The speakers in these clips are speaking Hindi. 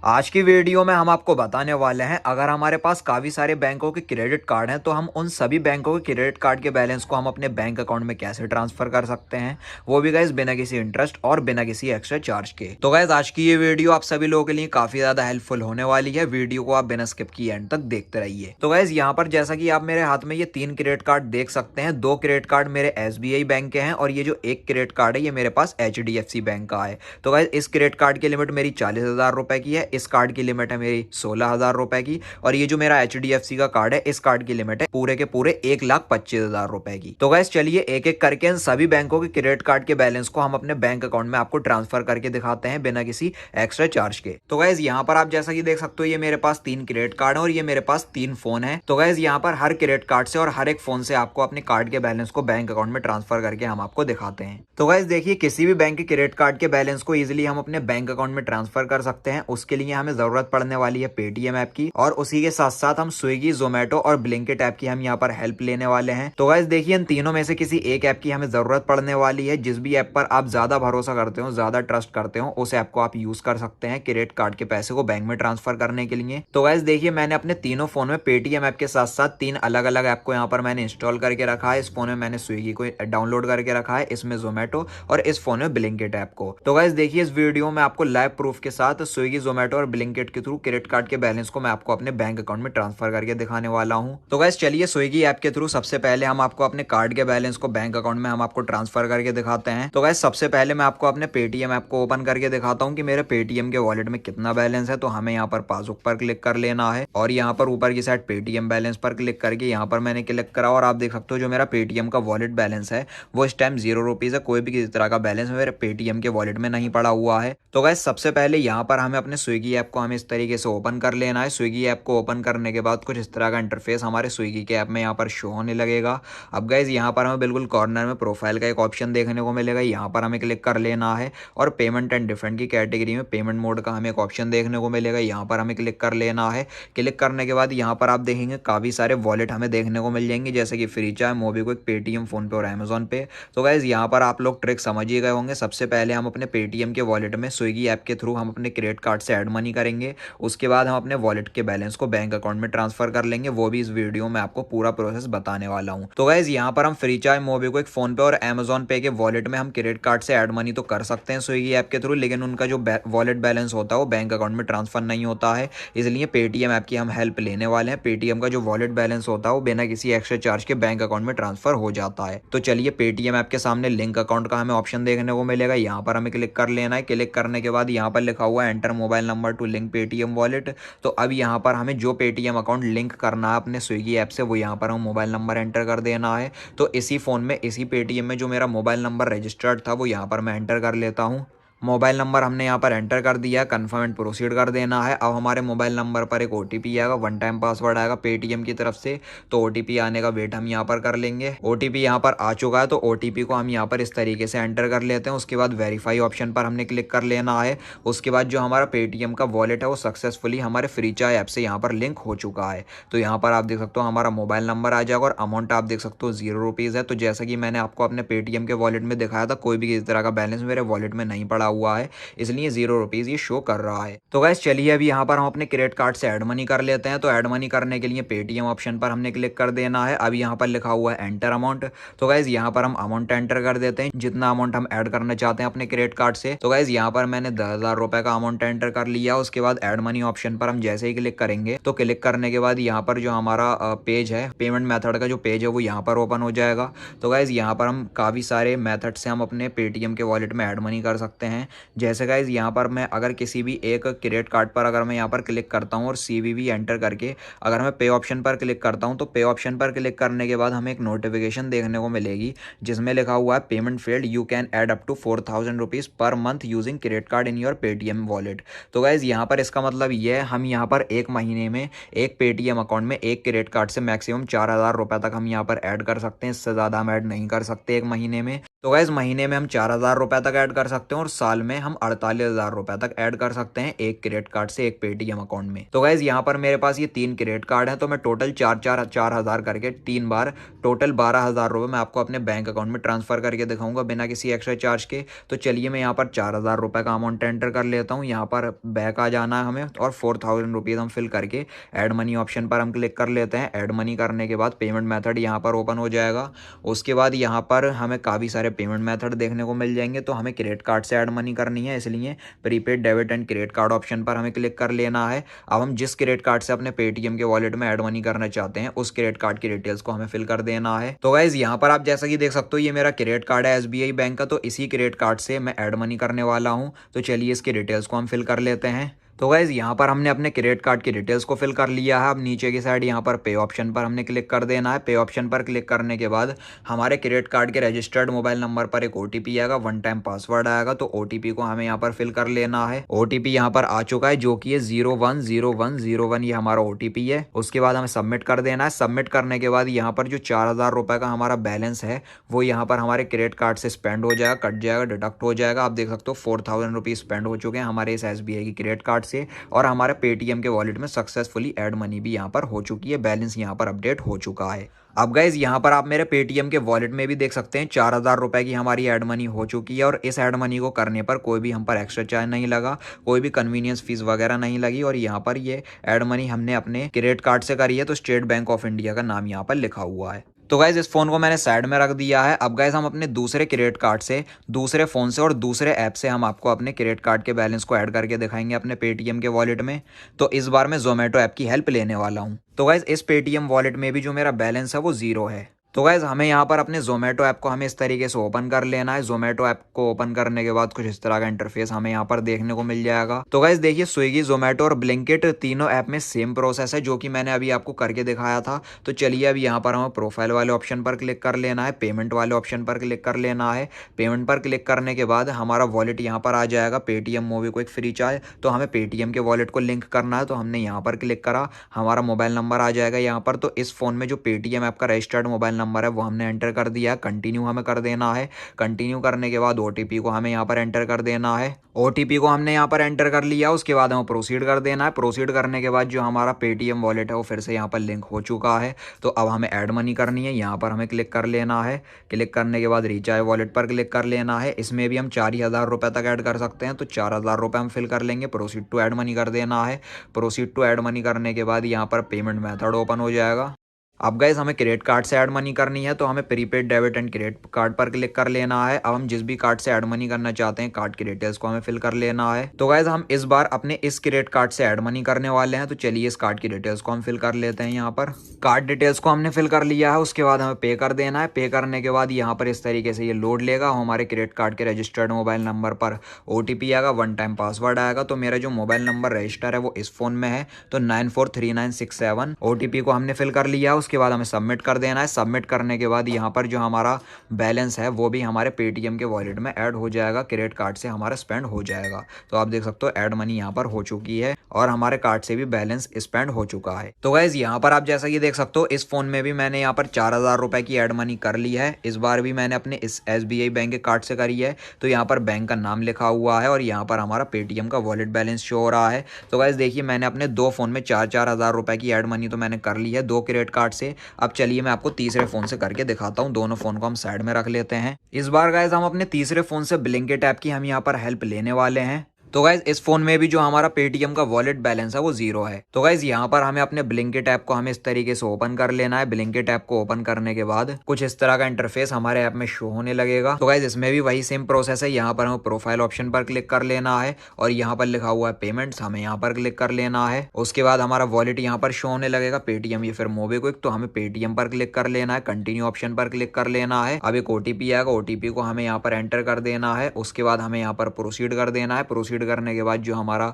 आज की वीडियो में हम आपको बताने वाले हैं, अगर हमारे पास काफ़ी सारे बैंकों के क्रेडिट कार्ड हैं तो हम उन सभी बैंकों के क्रेडिट कार्ड के बैलेंस को हम अपने बैंक अकाउंट में कैसे ट्रांसफर कर सकते हैं, वो भी गाइस बिना किसी इंटरेस्ट और बिना किसी एक्स्ट्रा चार्ज के। तो गाइस आज की ये वीडियो आप सभी लोगों के लिए काफ़ी ज़्यादा हेल्पफुल होने वाली है। वीडियो को आप बिना स्किप किए एंड तक देखते रहिए। तो गाइस यहाँ पर जैसा कि आप मेरे हाथ में ये 3 क्रेडिट कार्ड देख सकते हैं, 2 क्रेडिट कार्ड मेरे SBI बैंक के हैं और ये जो एक क्रेडिट कार्ड है ये मेरे पास HDFC बैंक का है। तो गाइस इस क्रेडिट कार्ड की लिमिट मेरी 40,000 रुपए की है, इस कार्ड की लिमिट है मेरी 16,000 रुपए की, और ये जो मेरा HDFC का कार्ड है इस कार्ड की लिमिट है पूरे के पूरे 1,25,000 रुपए की। तो गाइस चलिए एक एक करके इन सभी बैंकों के क्रेडिट कार्ड के बैलेंस को हम अपने बैंक अकाउंट में आपको ट्रांसफर करके दिखाते हैं बिना किसी एक्स्ट्रा चार्ज के। तो गाइस यहाँ पर आप जैसा कि देख सकते हो ये मेरे पास 3 क्रेडिट कार्ड है और ये मेरे पास 3 फोन है। तो गाइस यहाँ पर हर क्रेडिट कार्ड से और हर एक फोन से आपको अपने कार्ड के बैलेंस को बैंक अकाउंट में ट्रांसफर करके हम आपको दिखाते हैं। तो गाइस देखिए, किसी भी बैंक के क्रेडिट कार्ड के बैलेंस को इजीली हम अपने बैंक अकाउंट में ट्रांसफर कर सकते हैं। उसके लिए हमें जरूरत पड़ने वाली है पेटीएम ऐप की, और उसी के साथ साथ हम स्विगी, जोमेटो और ब्लिंकिट ऐप की हम यहाँ पर हेल्प लेने वाले हैं। तो गाइस देखिए, इन तीनों में से किसी एक ऐप की हमें जरूरत पड़ने वाली है। जिस भी ऐप पर आप ज्यादा भरोसा करते हो, ज्यादा ट्रस्ट करते हो, उस ऐप को आप यूज कर सकते हैं क्रेडिट कार्ड के पैसे को बैंक में ट्रांसफर करने के लिए। तो गाइस देखिए, मैंने अपने तीनों फोन में पेटीएम ऐप के साथ साथ 3 अलग अलग ऐप को यहाँ पर मैंने इंस्टॉल करके रखा है। इस फोन में मैंने स्विगी को डाउनलोड करके रखा है, इसमें जोमेटो, और इस फोन में ब्लिंकिट ऐप को। तो गाइस देखिए, इस वीडियो में आपको लाइव प्रूफ के साथ स्विगी, जोमेटो और ब्लिंकिट के थ्रू क्रेडिट कार्ड के बैलेंस को मैं आपको अपने बैंक अकाउंट में ट्रांसफर करके दिखाने वाला हूं। तो गाइस चलिए, स्विगी ऐप के थ्रू सबसे पहले हम आपको अपने कार्ड के बैलेंस को बैंक अकाउंट में हम आपको ट्रांसफर करके दिखाते हैं। तो गाइस सबसे पहले मैं आपको अपने पेटीएम ऐप को ओपन करके दिखाता हूँ कि मेरे पेटीएम के वॉलेट में कितना बैलेंस है। तो हमें यहाँ पर पासबुक पर क्लिक कर लेना है और यहाँ पर ऊपर की साइड पेटीएम बैलेंस पर क्लिक करके यहाँ पर मैंने क्लिक करा, और आप देख सकते हो जो मेरा पेटीएम का वॉलेट बैलेंस है वो इस टाइम 0 रुपीज है। कोई भी किसी तरह का बैलेंस मेरे पेटीएम के वॉलेट में नहीं पड़ा हुआ है। तो गाइस सबसे पहले यहाँ पर हमें अपने स्विगी ऐप को हमें इस तरीके से ओपन कर लेना है। स्विगी ऐप को ओपन करने के बाद कुछ इस तरह का इंटरफेस हमारे स्विगी के ऐप में यहाँ पर शो होने लगेगा। अब गाइस यहाँ पर हमें बिल्कुल कॉर्नर में प्रोफाइल का एक ऑप्शन देखने को मिलेगा, यहाँ पर हमें क्लिक कर लेना है, और पेमेंट एंड डिफरेंट की कैटेगरी में पेमेंट मोड का हमें एक ऑप्शन देखने को मिलेगा, यहाँ पर हमें क्लिक कर लेना है। क्लिक करने के बाद यहाँ पर आप देखेंगे काफ़ी सारे वॉलेट हमें देखने को मिल जाएंगे, जैसे कि फ्रीचार्ज, मोबीक्विक, पेटीएम, फोन पे और अमेजोन पे। तो गाइस यहाँ पर आप लोग ट्रिक समझ ही गए होंगे। सबसे पहले हम अपने पेटीएम के वॉलेट में स्विगी ऐप के थ्रू हम अपने क्रेडिट कार्ड से ऐड मनी करेंगे, उसके बाद हम अपने वॉलेट के बैलेंस को बैंक अकाउंट में ट्रांसफर कर लेंगे। वो भी इस वीडियो में आपको पूरा प्रोसेस बताने वाला हूँ। तो गाइस यहाँ पर हम फ्रीचार्ज, मोबीक्विक, फोन पे और अमेजोन पे के वॉलेट में हम क्रेडिट कार्ड से ऐड मनी तो कर सकते हैं स्विगी ऐप के थ्रू, लेकिन उनका जो वॉलेट बैलेंस होता है वो बैंक अकाउंट में ट्रांसफर नहीं होता है। इसलिए पेटीएम ऐप की हम हेल्प लेने वाले हैं। पेटीएम का जो वॉलेट बैलेंस होता है वो बिना किसी एक्स्ट्रा चार्ज के बैंक अकाउंट में ट्रांसफर हो जाता है। तो चलिए, पेटीएम ऐप के सामने लिंक अकाउंट का हमें ऑप्शन देखने को मिलेगा, यहाँ पर हमें क्लिक कर लेना है। क्लिक करने के बाद यहाँ पर लिखा हुआ है enter mobile number two link Paytm wallet. तो अब यहाँ पर हमें जो पेटीएम अकाउंट लिंक करना है अपने स्विगी ऐप से, वो यहाँ पर हम मोबाइल नंबर एंटर कर देना है। तो इसी फोन में, इसी पेटीएम में जो मेरा मोबाइल नंबर रजिस्टर्ड था वो यहाँ पर मैं एंटर कर लेता हूँ। मोबाइल नंबर हमने यहाँ पर एंटर कर दिया, कन्फर्म एंड प्रोसीड कर देना है। अब हमारे मोबाइल नंबर पर एक ओटीपी आएगा, वन टाइम पासवर्ड आएगा पेटीएम की तरफ से। तो ओटीपी आने का वेट हम यहाँ पर कर लेंगे। ओटीपी यहाँ पर आ चुका है, तो ओटीपी को हम यहाँ पर इस तरीके से एंटर कर लेते हैं। उसके बाद वेरीफाई ऑप्शन पर हमने क्लिक कर लेना है। उसके बाद जो हमारा पेटीएम का वॉलेट है वो सक्सेसफुली हमारे फ्रीचार्ज ऐप से यहाँ पर लिंक हो चुका है। तो यहाँ पर आप देख सकते हो हमारा मोबाइल नंबर आ जाएगा और अमाउंट आप देख सकते हो 0 रुपीज़ है। तो जैसा कि मैंने आपको अपने पेटीएम के वॉलेट में दिखाया था, कोई भी किसी तरह का बैलेंस मेरे वॉलेट में नहीं पड़ा हुआ है, इसलिए 0 रुपीज ये शो कर रहा है। तो गाइस चलिए, अभी यहाँ पर हम अपने क्रेडिट कार्ड से ऐड मनी कर लेते हैं। तो ऐड मनी करने के लिए पेटीएम ऑप्शन पर हमने क्लिक कर देना है। अब यहाँ पर लिखा हुआ है एंटर अमाउंट। तो गाइस यहाँ पर हम अमाउंट एंटर कर देते हैं, जितना अमाउंट हम ऐड करना चाहते हैं अपने क्रेडिट कार्ड से। तो गाइस यहाँ पर मैंने 10,000 रुपए का अमाउंट एंटर कर लिया। उसके बाद ऐड मनी ऑप्शन पर हम जैसे ही क्लिक करेंगे, तो क्लिक करने के बाद यहाँ पर जो हमारा पेज है, पेमेंट मेथड का जो पेज है वो यहाँ पर ओपन हो जाएगा। तो गाइस यहाँ पर हम काफी सारे मेथड से हम अपने पेटीएम के वॉलेट में ऐड मनी कर सकते हैं। जैसे गाइस यहाँ पर मैं अगर किसी भी एक क्रेडिट कार्ड पर अगर मैं यहाँ पर क्लिक करता हूँ और CVV एंटर करके अगर मैं पे ऑप्शन पर क्लिक करता हूँ, तो पे ऑप्शन पर क्लिक करने के बाद हमें एक नोटिफिकेशन देखने को मिलेगी जिसमें लिखा हुआ है payment failed, you can add up to 4,000 rupees per month using credit card in your Paytm wallet. तो गाइज यहाँ पर इसका मतलब ये है, हम यहाँ पर एक महीने में एक पेटीएम अकाउंट में एक क्रेडिट कार्ड से मैक्सिमम 4,000 रुपये तक हम यहाँ पर ऐड कर सकते हैं। इससे ज़्यादा हम ऐड नहीं कर सकते एक महीने में। तो गाइज महीने में हम 4,000 रुपये तक ऐड कर सकते हैं और साल में हम 48,000 रुपये तक ऐड कर सकते हैं एक क्रेडिट कार्ड से एक पेटीएम अकाउंट में। तो गाइज यहाँ पर मेरे पास ये 3 क्रेडिट कार्ड हैं, तो मैं टोटल 4,000 करके 3 बार टोटल 12,000 रुपये मैं आपको अपने बैंक अकाउंट में ट्रांसफर करके दिखाऊंगा बिना किसी एक्स्ट्रा चार्ज के। तो चलिए मैं यहाँ पर 4,000 रुपये का अमाउंट एंटर कर लेता हूँ। यहाँ पर बैक आ जाना है हमें और 4,000 रुपीज़ हम फिल करके ऐड मनी ऑप्शन पर हम क्लिक कर लेते हैं। ऐड मनी करने के बाद पेमेंट मेथड यहाँ पर ओपन हो जाएगा। उसके बाद यहाँ पर हमें काफ़ी सारे पेमेंट मेथड देखने को मिल जाएंगे। तो हमें क्रेडिट कार्ड से ऐड मनी करनी है, इसलिए prepaid debit and credit card option पर हमें क्लिक कर लेना है। अब हम जिस क्रेडिट कार्ड से अपने पेटीएम के वॉलेट में ऐड मनी करना चाहते हैं उस क्रेडिट कार्ड की डिटेल्स को हमें फिल कर देना है। तो गाइज यहाँ पर आप जैसा कि देख सकते हो ये मेरा क्रेडिट कार्ड है एसबीआई बैंक का, तो इसी क्रेडिट कार्ड से मैं ऐड मनी करने वाला हूँ। तो चलिए इसकी डिटेल्स को हम फिल कर लेते हैं। तो गाइज यहाँ पर हमने अपने क्रेडिट कार्ड की डिटेल्स को फिल कर लिया है। अब नीचे की साइड यहाँ पर पे ऑप्शन पर हमने क्लिक कर देना है। पे ऑप्शन पर क्लिक करने के बाद हमारे क्रेडिट कार्ड के रजिस्टर्ड मोबाइल नंबर पर एक ओटीपी आएगा, 1 टाइम पासवर्ड आएगा। तो ओटीपी को हमें यहाँ पर फिल कर लेना है। ओटीपी यहाँ पर आ चुका है जो कि है 010101, ये हमारा ओटीपी है। उसके बाद हमें सबमिट कर देना है। सबमिट करने के बाद यहाँ पर जो 4,000 रुपये का हमारा बैलेंस है वो यहाँ पर हमारे क्रेडिट कार्ड से स्पेंड हो जाएगा, कट जाएगा, डिडक्ट हो जाएगा। आप देख सकते हो 4,000 रुपीज़ स्पेंड हो चुके हैं हमारे इस एसबीआई की क्रेडिट कार्ड से और हमारे पेटीएम के वॉलेट में सक्सेसफुली ऐड मनी भी यहाँ पर हो चुकी है। बैलेंस यहाँ पर अपडेट हो चुका है। अब गाइज यहाँ पर आप मेरे पेटीएम के वॉलेट में भी देख सकते हैं 4,000 रुपये की हमारी ऐड मनी हो चुकी है और इस ऐड मनी को करने पर कोई भी हम पर एक्स्ट्रा चार्ज नहीं लगा, कोई भी कन्वीनियंस फीस वगैरह नहीं लगी। और यहाँ पर ये ऐड मनी हमने अपने क्रेडिट कार्ड से करी है, तो स्टेट बैंक ऑफ इंडिया का नाम यहाँ पर लिखा हुआ है। तो गाइज इस फोन को मैंने साइड में रख दिया है। अब गाइज हम अपने दूसरे क्रेडिट कार्ड से, दूसरे फोन से और दूसरे ऐप से हम आपको अपने क्रेडिट कार्ड के बैलेंस को ऐड करके दिखाएंगे अपने पेटीएम के वॉलेट में। तो इस बार मैं जोमेटो ऐप की हेल्प लेने वाला हूँ। तो गाइज इस पेटीएम वॉलेट में भी जो मेरा बैलेंस है वो 0 है। तो गाइज हमें यहाँ पर अपने जोमेटो ऐप को हमें इस तरीके से ओपन कर लेना है। जोमेटो ऐप को ओपन करने के बाद कुछ इस तरह का इंटरफेस हमें यहाँ पर देखने को मिल जाएगा। तो गाइज देखिए स्विगी, जोमेटो और ब्लिंकिट तीनों ऐप में सेम प्रोसेस है जो कि मैंने अभी आपको करके दिखाया था। तो चलिए अभी यहाँ पर हमें प्रोफाइल वाले ऑप्शन पर क्लिक कर लेना है, पेमेंट वाले ऑप्शन पर क्लिक कर लेना है। पेमेंट पर क्लिक करने के बाद हमारा वॉलेट यहाँ पर आ जाएगा, पेटीएम मोबीक्विक फ्री चार्ज। तो हमें पेटीएम के वॉलेट को लिंक करना है, तो हमने यहाँ पर क्लिक करा, हमारा मोबाइल नंबर आ जाएगा यहाँ पर। तो इस फोन में जो पेटीएम ऐप का रजिस्टर्ड मोबाइल नंबर है वो हमने कर दिया। कंटिन्यू हमें कर देना है। कंटिन्यू करने के बाद ओटीपी को हमें यहाँ पर एंटर कर देना है। ओटीपी को हमने यहाँ पर एंटर कर लिया, उसके बाद हमें प्रोसीड कर देना है। प्रोसीड करने के बाद जो हमारा पेटीएम वॉलेट है वो फिर से यहाँ पर लिंक हो चुका है। तो अब हमें ऐड मनी करनी है, यहाँ पर हमें क्लिक कर लेना है। क्लिक करने के बाद रिचार्ज वॉलेट पर क्लिक कर लेना है। इसमें भी हम 4,000 रुपये तक ऐड कर सकते हैं, तो 4,000 रुपये हम फिल कर लेंगे। प्रोसीड टू ऐड मनी कर देना है। प्रोसीड टू ऐड मनी करने के बाद यहाँ पर पेमेंट मेथड ओपन हो जाएगा। अब गाइज हमें क्रेडिट कार्ड से ऐड मनी करनी है, तो हमें prepaid debit and credit card पर क्लिक कर लेना है। अब हम जिस भी कार्ड से ऐड मनी करना चाहते हैं कार्ड की डिटेल्स को हमें फिल कर लेना है। तो गाइज हम इस बार अपने इस क्रेडिट कार्ड से ऐड मनी करने वाले हैं, तो चलिए इस कार्ड की डिटेल्स को हम फिल कर लेते हैं। यहाँ पर कार्ड डिटेल्स को हमने फिल कर लिया है, उसके बाद हमें पे कर देना है। पे करने के बाद यहाँ पर इस तरीके से ये लोड लेगा। हमारे क्रेडिट कार्ड के रजिस्टर्ड मोबाइल नंबर पर ओटीपी आएगा, 1 टाइम पासवर्ड आएगा। तो मेरा जो मोबाइल नंबर रजिस्टर है वो इस फोन में है, तो 943967 ओटीपी को हमने फिल कर लिया। उसके बाद हमें सबमिट कर देना है। सबमिट करने के बाद यहाँ पर जो हमारा बैलेंस है वो भी हमारे पेटीएम के वॉलेट में ऐड हो जाएगा, क्रेडिट कार्ड से हमारा स्पेंड हो जाएगा। तो आप देख सकते हो ऐड मनी यहाँ पर हो चुकी है और हमारे कार्ड से भी बैलेंस स्पेंड हो चुका है। तो गाइज यहाँ पर आप जैसा कि देख सकते हो इस फोन में भी मैंने यहाँ पर 4,000 रुपए की ऐड मनी कर ली है। इस बार भी मैंने अपने इस एसबीआई बैंक के कार्ड से करी है। तो यहाँ पर बैंक का नाम लिखा हुआ है और यहाँ पर हमारा पेटीएम का वॉलेट बैलेंस शो हो रहा है। तो गाइज देखिए मैंने अपने 2 फोन में 4,000 रुपए की ऐड मनी तो मैंने कर ली है 2 क्रेडिट कार्ड से। अब चलिए मैं आपको तीसरे फोन से करके दिखाता हूँ। दोनों फोन को हम साइड में रख लेते हैं। इस बार गाइज हम अपने तीसरे फोन से ब्लिंकिट ऐप की हम यहाँ पर हेल्प लेने वाले हैं। तो गाइज इस फोन में भी जो हमारा पेटीएम का वॉलेट बैलेंस है वो 0 है। तो गाइज यहाँ पर हमें अपने ब्लिंकिट ऐप को हमें इस तरीके से ओपन कर लेना है। ब्लिंकिट ऐप को ओपन करने के बाद कुछ इस तरह का इंटरफेस हमारे ऐप में शो होने लगेगा। तो गाइज इसमें भी वही सेम प्रोसेस है। यहाँ पर हमें प्रोफाइल ऑप्शन पर क्लिक कर लेना है और यहाँ पर लिखा हुआ है पेमेंट्स, हमें यहाँ पर क्लिक कर लेना है। उसके बाद हमारा वॉलेट यहाँ पर शो होने लगेगा, पेटीएम या फिर मोबीक्विक। तो हमें पेटीएम पर क्लिक कर लेना है, कंटिन्यू ऑप्शन पर क्लिक कर लेना है। अब एक ओटीपी आएगा, ओटीपी को हमें यहाँ पर एंटर कर देना है। उसके बाद हमें यहाँ पर प्रोसीड कर देना है। प्रोसीड प्रोसीड करने के बाद जो हमारा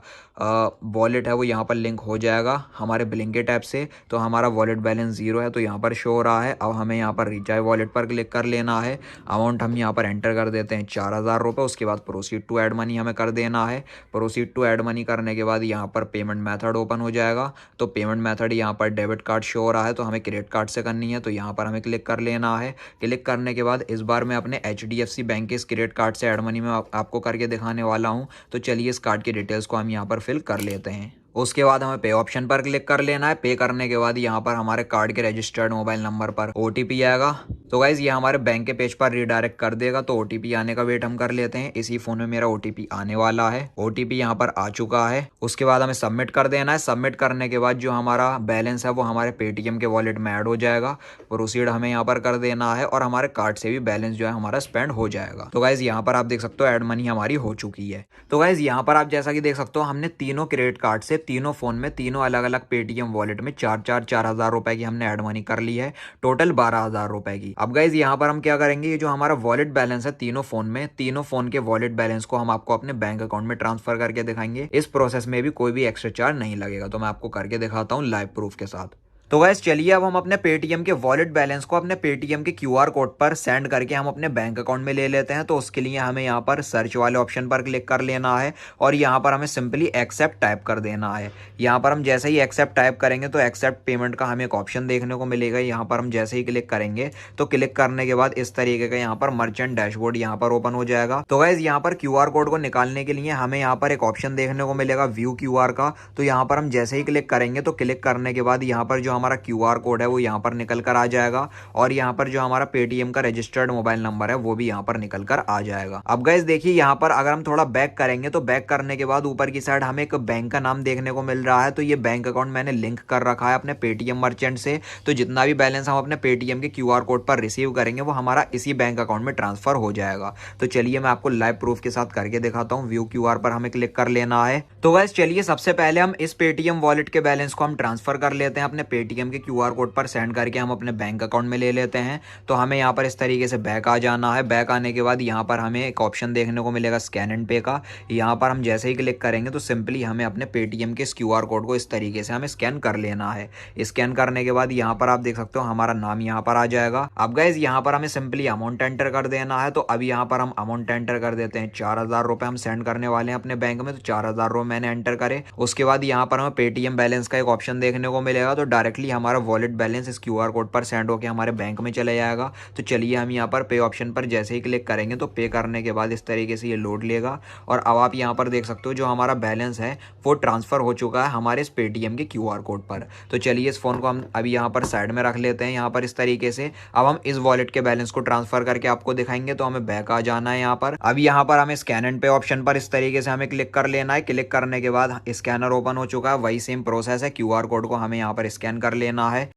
वॉलेट है वो यहाँ पर लिंक हो जाएगा हमारे ब्लिंकिट ऐप से। तो हमारा वॉलेट बैलेंस 0 है तो यहाँ पर शो हो रहा है। अब हमें यहाँ पर रिचार्ज वॉलेट पर क्लिक कर लेना है। अमाउंट हम यहाँ पर एंटर कर देते हैं 4000 रुपये। उसके बाद प्रोसीड टू ऐड मनी हमें कर देना है। प्रोसीड टू ऐड मनी करने के बाद यहाँ पर पेमेंट मेथड ओपन हो जाएगा। तो पेमेंट मेथड यहाँ पर डेबिट कार्ड शो हो रहा है तो हमें क्रेडिट कार्ड से करनी है, तो यहाँ पर हमें क्लिक कर लेना है। क्लिक करने के बाद इस बार मैं अपने HDFC बैंक के इस क्रेडिट कार्ड से ऐड मनी में आपको करके दिखाने वाला हूँ। तो चलिए इस कार्ड की डिटेल्स को हम यहाँ पर फिल कर लेते हैं। उसके बाद हमें पे ऑप्शन पर क्लिक कर लेना है। पे करने के बाद यहाँ पर हमारे कार्ड के रजिस्टर्ड मोबाइल नंबर पर OTP आएगा। तो गाइज ये हमारे बैंक के पेज पर रीडायरेक्ट कर देगा, तो OTP आने का वेट हम कर लेते हैं। इसी फोन में मेरा OTP आने वाला है। OTP यहाँ पर आ चुका है। उसके बाद हमें सबमिट कर देना है। सबमिट करने के बाद जो हमारा बैलेंस है वो हमारे पेटीएम के वॉलेट में ऐड हो जाएगा। प्रोसीड हमें यहाँ पर कर देना है और हमारे कार्ड से भी बैलेंस जो है हमारा स्पेंड हो जाएगा। तो गाइज यहाँ पर आप देख सकते हो ऐड मनी हमारी हो चुकी है। तो गाइज यहाँ पर आप जैसा कि देख सकते हो हमने तीनों क्रेडिट कार्ड से तीनों फोन में तीनों अलग अलग पेटीएम वॉलेट में 4,000 रुपए की हमने ऐड मनी कर ली है, टोटल 12,000 रुपए की। अब गाइज यहाँ पर हम क्या करेंगे, ये जो हमारा वॉलेट बैलेंस है तीनों फोन में, तीनों फोन के वॉलेट बैलेंस को हम आपको अपने बैंक अकाउंट में ट्रांसफर करके दिखाएंगे। इस प्रोसेस में भी कोई भी एक्स्ट्रा चार्ज नहीं लगेगा। तो मैं आपको करके दिखाता हूँ लाइव प्रूफ के साथ। तो गाइस चलिए अब हम अपने पेटीएम के वॉलेट बैलेंस को अपने पेटीएम के QR कोड पर सेंड करके हम अपने बैंक अकाउंट में ले लेते हैं। तो उसके लिए हमें यहाँ पर सर्च वाले ऑप्शन पर क्लिक कर लेना है और यहाँ पर हमें सिंपली एक्सेप्ट टाइप कर देना है। यहाँ पर हम जैसे ही एक्सेप्ट टाइप करेंगे तो एक्सेप्ट पेमेंट का हमें एक ऑप्शन देखने को मिलेगा। यहाँ पर हम जैसे ही क्लिक करेंगे तो क्लिक करने के बाद इस तरीके का यहाँ पर मर्चेंट डैशबोर्ड यहाँ पर ओपन हो जाएगा। तो गाइस यहाँ पर QR कोड को निकालने के लिए हमें यहाँ पर एक ऑप्शन देखने को मिलेगा व्यू QR का। तो यहाँ पर हम जैसे ही क्लिक करेंगे तो क्लिक करने के बाद यहाँ पर जो हमारा QR कोड है वो यहाँ पर निकल कर आ जाएगा और यहाँ पर जो हमारा पेटीएम का रजिस्टर्ड मोबाइल नंबर है वो भी यहाँ पर निकल कर आ जाएगा। अब गाइस देखिए यहाँ पर अगर हम थोड़ा बैक करेंगे तो बैक करने के बाद ऊपर की साइड हमें एक बैंक का नाम देखने को मिल रहा है। तो ये बैंक अकाउंट मैंने लिंक कर रखा है अपने पेटीएम मर्चेंट से। तो जितना भी बैलेंस हम अपने पेटीएम के QR कोड पर रिसीव करेंगे वो हमारा इसी बैंक अकाउंट में ट्रांसफर हो जाएगा। तो चलिए मैं आपको लाइव प्रूफ के साथ करके दिखाता हूँ। व्यू QR पर हमें क्लिक कर लेना है। तो गाइस चलिए सबसे पहले हम इस पेटीएम वॉलेट के बैलेंस को हम ट्रांसफर कर लेते हैं अपने पेटीएम के QR कोड पर सेंड करके हम अपने बैंक अकाउंट में ले लेते हैं। तो हमें यहाँ पर इस तरीके से बैक आ जाना है। बैक आने के बाद यहाँ पर हमें एक ऑप्शन देखने को मिलेगा स्कैन एंड पे का। यहाँ पर हम जैसे ही क्लिक करेंगे तो सिंपली हमें अपने पेटीएम के इस QR कोड को इस तरीके से हमें स्कैन कर लेना है। स्कैन करने के बाद यहाँ पर आप देख सकते हो हमारा नाम यहाँ पर आ जाएगा। अब गाइस यहाँ पर हमें सिंपली अमाउंट एंटर कर देना है। तो अब यहाँ पर हम अमाउंट एंटर कर देते हैं 4,000 रुपए हम सेंड करने वाले हैं अपने बैंक में। तो 4,000 रुपए मैंने एंटर करे। उसके बाद यहाँ पर हमें पेटीएम बैलेंस का एक ऑप्शन देखने को मिलेगा। तो डायरेक्टली हमारा वॉलेट बैलेंस इस QR कोड पर सेंड होकर हमारे बैंक में चले जाएगा। तो चलिए हम यहाँ पर पे ऑप्शन पर जैसे ही क्लिक करेंगे तो पे करने के बाद इस तरीके से ये लोड लेगा और अब आप यहाँ पर देख सकते हो जो हमारा बैलेंस है वो ट्रांसफर हो चुका है हमारे इस पेटीएम के QR कोड पर। तो चलिए इस फोन को हम अभी यहाँ पर साइड में रख लेते हैं यहाँ पर इस तरीके से। अब हम इस वॉलेट के बैलेंस को ट्रांसफर करके आपको दिखाएंगे। तो हमें बैक आ जाना है यहाँ पर। अब यहाँ पर हमें स्कैन एंड पे ऑप्शन पर इस तरीके से हमें क्लिक कर लेना है। क्लिक करने के बाद स्कैनर ओपन हो चुका है। वही सेम प्रोसेस है, QR कोड को हमें यहाँ पर स्कैन कर लेना है।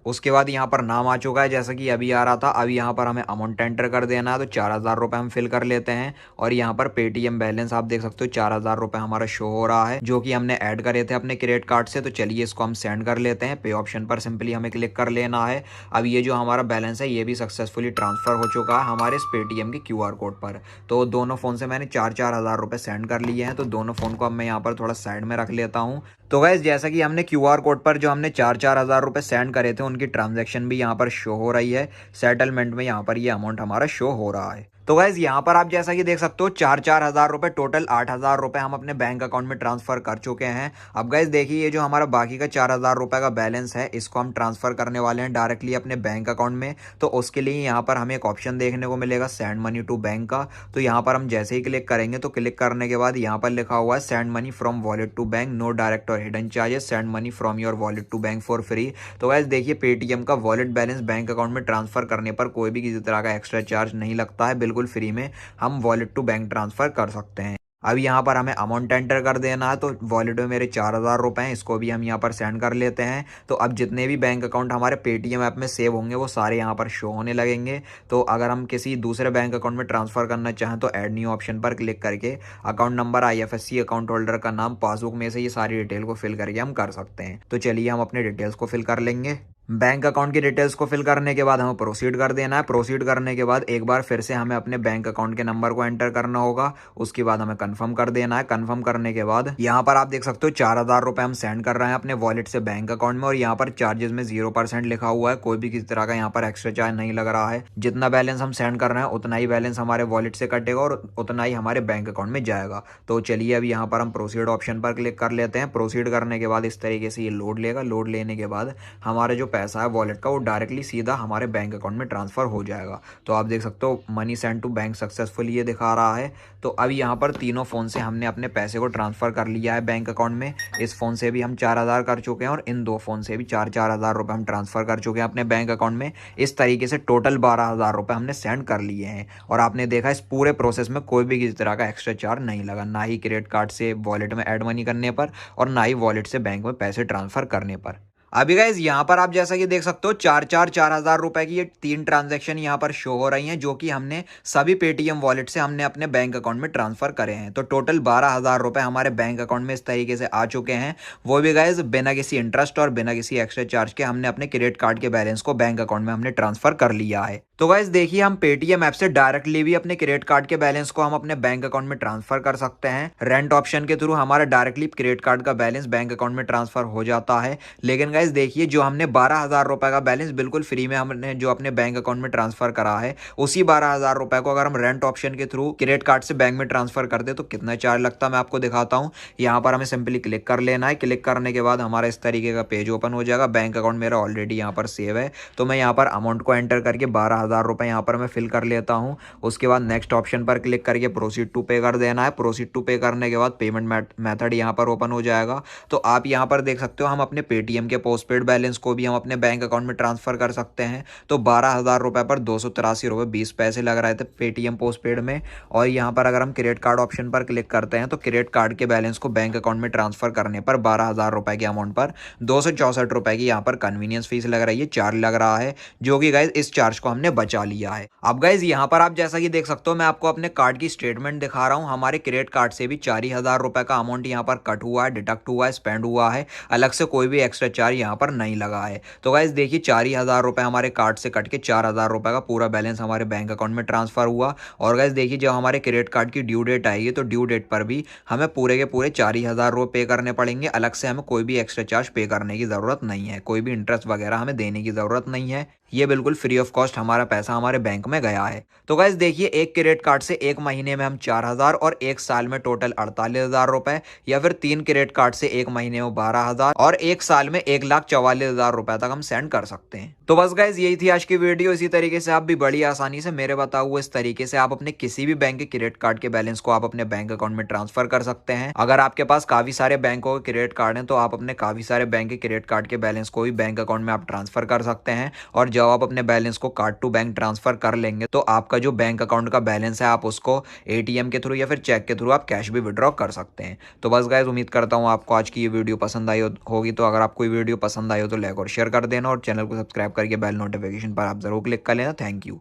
उसके बाद यहाँ पर नाम आ चुका है जैसा कि अभी आ रहा था। अब यहाँ पर हमें अमाउंट एंटर कर देना है। तो 4,000 रुपये हम फिल कर लेते हैं और यहाँ पर पेटीएम बैलेंस आप देख सकते हो 4,000 रुपये हमारा शो हो रहा है जो कि हमने ऐड करे थे अपने क्रेडिट कार्ड से। तो चलिए इसको हम सेंड कर लेते हैं। पे ऑप्शन पर सिंपली हमें क्लिक कर लेना है। अब ये जो हमारा बैलेंस है ये भी सक्सेसफुली ट्रांसफर हो चुका है हमारे इस पेटीएम के QR कोड पर। तो दोनों फ़ोन से मैंने 4,000 रुपये सेंड कर लिए हैं। तो दोनों फ़ोन को अब मैं यहाँ पर थोड़ा साइड में रख लेता हूँ। तो गाइस जैसा कि हमने QR कोड पर जो हमने 4,000 रुपये सेंड करे थे उनकी ट्रांजैक्शन भी यहाँ पर शो हो रही है। सेटलमेंट में यहाँ पर ये अमाउंट हमारा शो हो रहा है। तो गाइज यहाँ पर आप जैसा कि देख सकते हो 4,000 रुपये टोटल 8,000 रुपये हम अपने बैंक अकाउंट में ट्रांसफर कर चुके हैं। अब गाइज देखिए ये जो हमारा बाकी का 4,000 रुपये का बैलेंस है इसको हम ट्रांसफर करने वाले हैं डायरेक्टली अपने बैंक अकाउंट में। तो उसके लिए यहाँ पर हमें एक ऑप्शन देखने को मिलेगा सेंड मनी टू बैंक का। तो यहाँ पर हम जैसे ही क्लिक करेंगे तो क्लिक करने के बाद यहाँ पर लिखा हुआ है send money from wallet to bank, no direct और hidden charges, send money from your wallet to bank for free. तो गाइज देखिए पेटीएम का वॉलेट बैलेंस बैंक अकाउंट में ट्रांसफर करने पर कोई भी किसी तरह का एक्स्ट्रा चार्ज नहीं लगता है, बिल्कुल फ्री में हम वॉलेट टू बैंक ट्रांसफर कर सकते हैं। अब यहाँ पर हमें अमाउंट एंटर कर देना है। तो वॉलेट में मेरे 4,000 रुपये हैं, इसको भी हम यहाँ पर सेंड कर लेते हैं। तो अब जितने भी बैंक अकाउंट हमारे पेटीएम ऐप में सेव होंगे वो सारे यहाँ पर शो होने लगेंगे। तो अगर हम किसी दूसरे बैंक अकाउंट में ट्रांसफ़र करना चाहें तो ऐड न्यू ऑप्शन पर क्लिक करके account number, IFSC, account holder का नाम, पासबुक में से ये सारी डिटेल को फिल करके हम कर सकते हैं। तो चलिए हम अपने डिटेल्स को फिल कर लेंगे। बैंक अकाउंट की डिटेल्स को फिल करने के बाद हमें प्रोसीड कर देना है। प्रोसीड करने के बाद एक बार फिर से हमें अपने बैंक अकाउंट के नंबर को एंटर करना होगा। उसके बाद हमें कंफर्म कर देना है। कंफर्म करने के बाद यहाँ पर आप देख सकते हो 4,000 रुपए हम सेंड कर रहे हैं अपने वॉलेट से बैंक अकाउंट में, और यहाँ पर चार्जेस में 0% लिखा हुआ है। कोई भी किसी तरह का यहाँ पर एक्स्ट्रा चार्ज नहीं लग रहा है। जितना बैलेंस हम सेंड कर रहे हैं उतना ही बैलेंस हमारे वॉलेट से कटेगा और उतना ही हमारे बैंक अकाउंट में जाएगा। तो चलिए अब यहाँ पर हम प्रोसीड ऑप्शन पर क्लिक कर लेते हैं। प्रोसीड करने के बाद इस तरीके से ये लोड लेगा। लोड लेने के बाद हमारा जो पैसा है वॉलेट का वो डायरेक्टली सीधा हमारे बैंक अकाउंट में ट्रांसफर हो जाएगा। तो आप देख सकते हो money send to bank successfully ये दिखा रहा है। तो अब यहाँ पर तीनों फ़ोन से हमने अपने पैसे को ट्रांसफ़र कर लिया है बैंक अकाउंट में। इस फ़ोन से भी हम 4,000 कर चुके हैं और इन 2 फ़ोन से भी 4,000 रुपये हम ट्रांसफ़र कर चुके हैं अपने बैंक अकाउंट में। इस तरीके से टोटल 12,000 रुपये हमने सेंड कर लिए हैं। और आपने देखा इस पूरे प्रोसेस में कोई भी किसी तरह का एक्स्ट्रा चार्ज नहीं लगा, ना ही क्रेडिट कार्ड से वॉलेट में ऐड मनी करने पर और ना ही वॉलेट से बैंक में पैसे ट्रांसफ़र करने पर। अभी गाइज यहाँ पर आप जैसा कि देख सकते हो 4,000 रुपए की ये 3 ट्रांजैक्शन यहाँ पर शो हो रही हैं, जो कि हमने सभी पेटीएम वॉलेट से हमने अपने बैंक अकाउंट में ट्रांसफर करे हैं। तो टोटल 12,000 रुपए हमारे बैंक अकाउंट में इस तरीके से आ चुके हैं, वो भी गाइज बिना किसी इंटरेस्ट और बिना किसी एक्स्ट्रा चार्ज के हमने अपने क्रेडिट कार्ड के बैलेंस को बैंक अकाउंट में हमने ट्रांसफर कर लिया है। तो गाइज देखिए हम पेटीएम ऐप से डायरेक्टली भी अपने क्रेडिट कार्ड के बैलेंस को हम अपने बैंक अकाउंट में ट्रांसफर कर सकते हैं। रेंट ऑप्शन के थ्रू हमारा डायरेक्टली क्रेडिट कार्ड का बैलेंस बैंक अकाउंट में ट्रांसफर हो जाता है। लेकिन गाइज देखिए जो हमने 12,000 रुपए का बैलेंस बिल्कुल फ्री में हमने जो अपने बैंक अकाउंट में ट्रांसफर करा है, उसी 12,000 रुपए को अगर हम रेंट ऑप्शन के थ्रू क्रेडिट कार्ड से बैंक में ट्रांसफर कर दे तो कितना चार्ज लगता है मैं आपको दिखाता हूँ। यहाँ पर हमें सिंपली क्लिक कर लेना है। क्लिक करने के बाद हमारा इस तरीके का पेज ओपन हो जाएगा। बैंक अकाउंट मेरा ऑलरेडी यहाँ पर सेव है, तो मैं यहाँ पर अमाउंट को एंटर करके 12,000 रुपए यहाँ पर मैं फिल कर लेता हूँ। उसके बाद नेक्स्ट ऑप्शन पर क्लिक करके प्रोसीड टू पे कर देना है। प्रोसीड टू पे करने के बाद पेमेंट मेथड यहाँ पर ओपन हो जाएगा। तो आप यहाँ पर देख सकते हो हम अपने पेटीएम के पोस्टपेड बैलेंस को भी हम अपने बैंक अकाउंट में ट्रांसफर कर सकते हैं। तो 12,000 रुपए पर 283 रुपये 20 पैसे लग रहे थे पेटीएम पोस्टपेड में। और यहाँ पर अगर हम क्रेडिट कार्ड ऑप्शन पर क्लिक करते हैं तो क्रेडिट कार्ड के बैलेंस को बैंक अकाउंट में ट्रांसफर करने पर 12,000 रुपए के अमाउंट पर 264 रुपए की यहाँ पर कन्वीनियंस फीस लग रही है, चार्ज लग रहा है, जो कि गाइज इस चार्ज को हमने बचा लिया है। अब गाइज यहाँ पर आप जैसा कि देख सकते हो मैं आपको अपने कार्ड की स्टेटमेंट दिखा रहा हूँ। हमारे क्रेडिट कार्ड से भी 4,000 रुपए का अमाउंट यहाँ पर कट हुआ है, डिडक्ट हुआ है, स्पेंड हुआ है। अलग से कोई भी एक्स्ट्रा चार्ज यहाँ पर नहीं लगा है। तो गाइज देखिए 4,000 रुपए हमारे कार्ड से कट के 4,000 रुपए का पूरा बैलेंस हमारे बैंक अकाउंट में ट्रांसफर हुआ। और गाइज देखिए जब हमारे क्रेडिट कार्ड की ड्यू डेट आएगी तो ड्यू डेट पर भी हमें पूरे के पूरे 4,000 रुपये पे करने पड़ेंगे। अलग से हमें कोई भी एक्स्ट्रा चार्ज पे करने की ज़रूरत नहीं है, कोई भी इंटरेस्ट वगैरह हमें देने की ज़रूरत नहीं है। ये बिल्कुल फ्री ऑफ कॉस्ट हमारा पैसा हमारे बैंक में गया है। तो गाइज देखिए एक क्रेडिट कार्ड से एक महीने में हम 4,000 और एक साल में टोटल 48,000 रुपए, या फिर 3 क्रेडिट कार्ड से एक महीने में 12,000 और एक साल में 1,44,000 रुपए तक हम सेंड कर सकते हैं। तो बस गाइज यही थी आज की वीडियो। इसी तरीके से आप भी बड़ी आसानी से मेरे बताए हुए इस तरीके से आप अपने किसी भी बैंक के क्रेडिट कार्ड के बैलेंस को आप अपने बैंक अकाउंट में ट्रांसफर कर सकते हैं। अगर आपके पास काफी सारे बैंकों के क्रेडिट कार्ड हैं तो आप अपने काफी सारे बैंक के क्रेडिट कार्ड के बैलेंस को भी बैंक अकाउंट में आप ट्रांसफर कर सकते हैं। और जब आप अपने बैलेंस को कार्ड टू बैंक ट्रांसफर कर लेंगे तो आपका जो बैंक अकाउंट का बैलेंस है आप उसको एटीएम के थ्रू या फिर चेक के थ्रू आप कैश भी विड्रॉ कर सकते हैं। तो बस गाइज उम्मीद करता हूँ आपको आज की ये वीडियो पसंद आई होगी। तो अगर आपको ये वीडियो पसंद आई हो तो लाइक और शेयर कर देना और चैनल को सब्सक्राइब करके बेल नोटिफिकेशन पर आप जरूर क्लिक कर लेना। Thank you.